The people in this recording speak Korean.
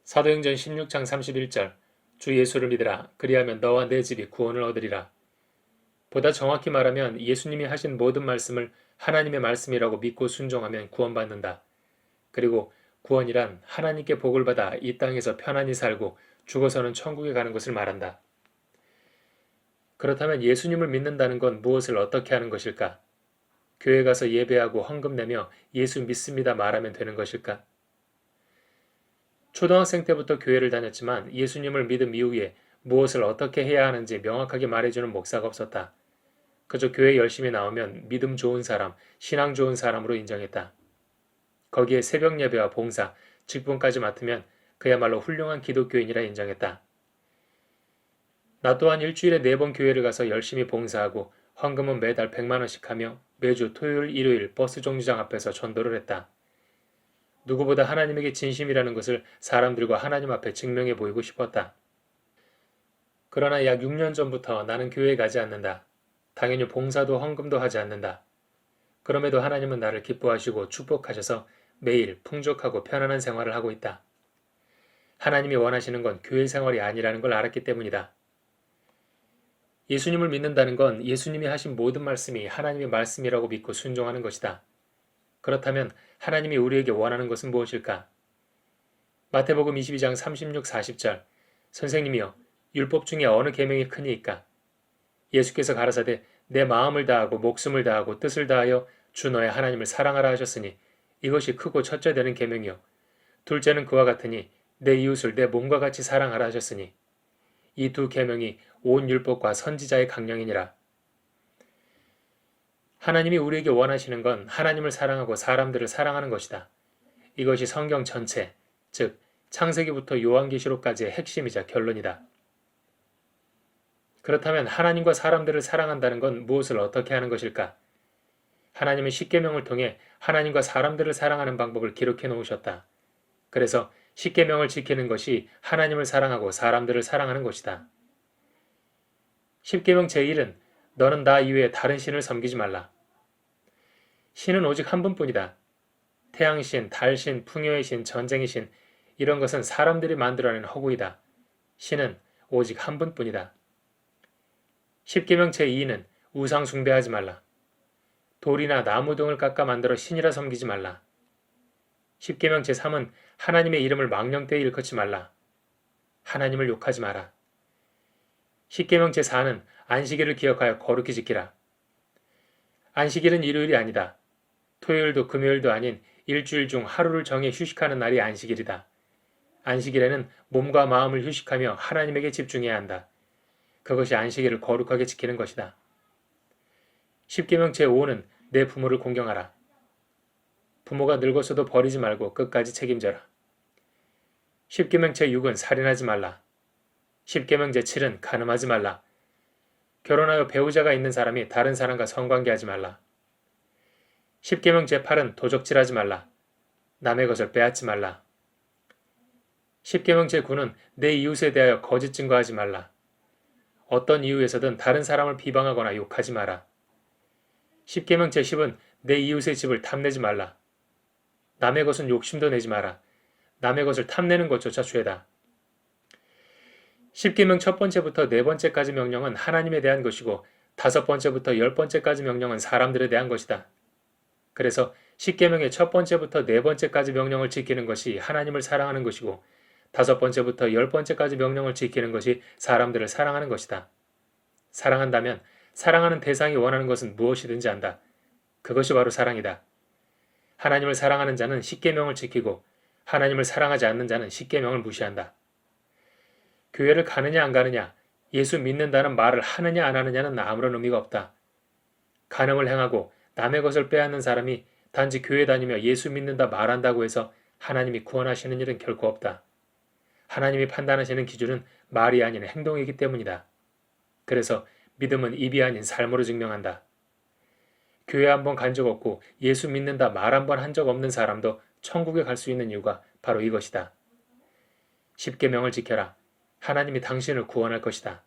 사도행전 16장 31절 주 예수를 믿으라. 그리하면 너와 내 집이 구원을 얻으리라. 보다 정확히 말하면 예수님이 하신 모든 말씀을 하나님의 말씀이라고 믿고 순종하면 구원받는다. 그리고 구원이란 하나님께 복을 받아 이 땅에서 편안히 살고 죽어서는 천국에 가는 것을 말한다. 그렇다면 예수님을 믿는다는 건 무엇을 어떻게 하는 것일까? 교회 가서 예배하고 헌금 내며 예수 믿습니다 말하면 되는 것일까? 초등학생 때부터 교회를 다녔지만 예수님을 믿은 이후에 무엇을 어떻게 해야 하는지 명확하게 말해주는 목사가 없었다. 그저 교회 열심히 나오면 믿음 좋은 사람, 신앙 좋은 사람으로 인정했다. 거기에 새벽 예배와 봉사, 직분까지 맡으면 그야말로 훌륭한 기독교인이라 인정했다. 나 또한 일주일에 4번 교회를 가서 열심히 봉사하고 헌금은 매달 100만 원씩 하며 매주 토요일, 일요일 버스 정류장 앞에서 전도를 했다. 누구보다 하나님에게 진심이라는 것을 사람들과 하나님 앞에 증명해 보이고 싶었다. 그러나 약 6년 전부터 나는 교회에 가지 않는다. 당연히 봉사도 헌금도 하지 않는다. 그럼에도 하나님은 나를 기뻐하시고 축복하셔서 매일 풍족하고 편안한 생활을 하고 있다. 하나님이 원하시는 건 교회 생활이 아니라는 걸 알았기 때문이다. 예수님을 믿는다는 건 예수님이 하신 모든 말씀이 하나님의 말씀이라고 믿고 순종하는 것이다. 그렇다면 하나님이 우리에게 원하는 것은 무엇일까? 마태복음 22장 36, 40절 선생님이여 율법 중에 어느 계명이 크니이까? 예수께서 가라사대 내 마음을 다하고 목숨을 다하고 뜻을 다하여 주 너의 하나님을 사랑하라 하셨으니 이것이 크고 첫째 되는 계명이요 둘째는 그와 같으니 내 이웃을 내 몸과 같이 사랑하라 하셨으니 이 두 계명이 온 율법과 선지자의 강령이니라. 하나님이 우리에게 원하시는 건 하나님을 사랑하고 사람들을 사랑하는 것이다. 이것이 성경 전체, 즉 창세기부터 요한계시록까지의 핵심이자 결론이다. 그렇다면 하나님과 사람들을 사랑한다는 건 무엇을 어떻게 하는 것일까? 하나님은 십계명을 통해 하나님과 사람들을 사랑하는 방법을 기록해 놓으셨다. 그래서 십계명을 지키는 것이 하나님을 사랑하고 사람들을 사랑하는 것이다. 십계명 제1은 너는 나 이외에 다른 신을 섬기지 말라. 신은 오직 한 분뿐이다. 태양신, 달신, 풍요의 신, 전쟁의 신 이런 것은 사람들이 만들어낸 허구이다. 신은 오직 한 분뿐이다. 십계명 제2는 우상 숭배하지 말라. 돌이나 나무 등을 깎아 만들어 신이라 섬기지 말라. 십계명 제3은 하나님의 이름을 망령되이 일컫지 말라. 하나님을 욕하지 마라. 십계명 제4는 안식일을 기억하여 거룩히 지키라. 안식일은 일요일이 아니다. 토요일도 금요일도 아닌 일주일 중 하루를 정해 휴식하는 날이 안식일이다. 안식일에는 몸과 마음을 휴식하며 하나님에게 집중해야 한다. 그것이 안식일을 거룩하게 지키는 것이다. 십계명 제5는 내 부모를 공경하라. 부모가 늙었어도 버리지 말고 끝까지 책임져라. 십계명 제6은 살인하지 말라. 십계명 제7은 간음하지 말라. 결혼하여 배우자가 있는 사람이 다른 사람과 성관계하지 말라. 십계명 제8은 도적질하지 말라. 남의 것을 빼앗지 말라. 십계명 제9는 내 이웃에 대하여 거짓 증거하지 말라. 어떤 이유에서든 다른 사람을 비방하거나 욕하지 마라. 십계명 제10은 내 이웃의 집을 탐내지 말라. 남의 것은 욕심도 내지 마라. 남의 것을 탐내는 것조차 죄다. 십계명 첫 번째부터 네 번째까지 명령은 하나님에 대한 것이고 5번째부터 10번째까지 명령은 사람들에 대한 것이다. 그래서 십계명의 첫 번째부터 네 번째까지 명령을 지키는 것이 하나님을 사랑하는 것이고 5번째부터 10번째까지 명령을 지키는 것이 사람들을 사랑하는 것이다. 사랑한다면 사랑하는 대상이 원하는 것은 무엇이든지 한다. 그것이 바로 사랑이다. 하나님을 사랑하는 자는 십계명을 지키고 하나님을 사랑하지 않는 자는 십계명을 무시한다. 교회를 가느냐 안 가느냐, 예수 믿는다는 말을 하느냐 안 하느냐는 아무런 의미가 없다. 간음을 행하고 남의 것을 빼앗는 사람이 단지 교회 다니며 예수 믿는다 말한다고 해서 하나님이 구원하시는 일은 결코 없다. 하나님이 판단하시는 기준은 말이 아닌 행동이기 때문이다. 그래서 믿음은 입이 아닌 삶으로 증명한다. 교회 한번 간 적 없고 예수 믿는다 말 한 번 한 적 없는 사람도 천국에 갈 수 있는 이유가 바로 이것이다. 십계명을 지켜라. 하나님이 당신을 구원할 것이다.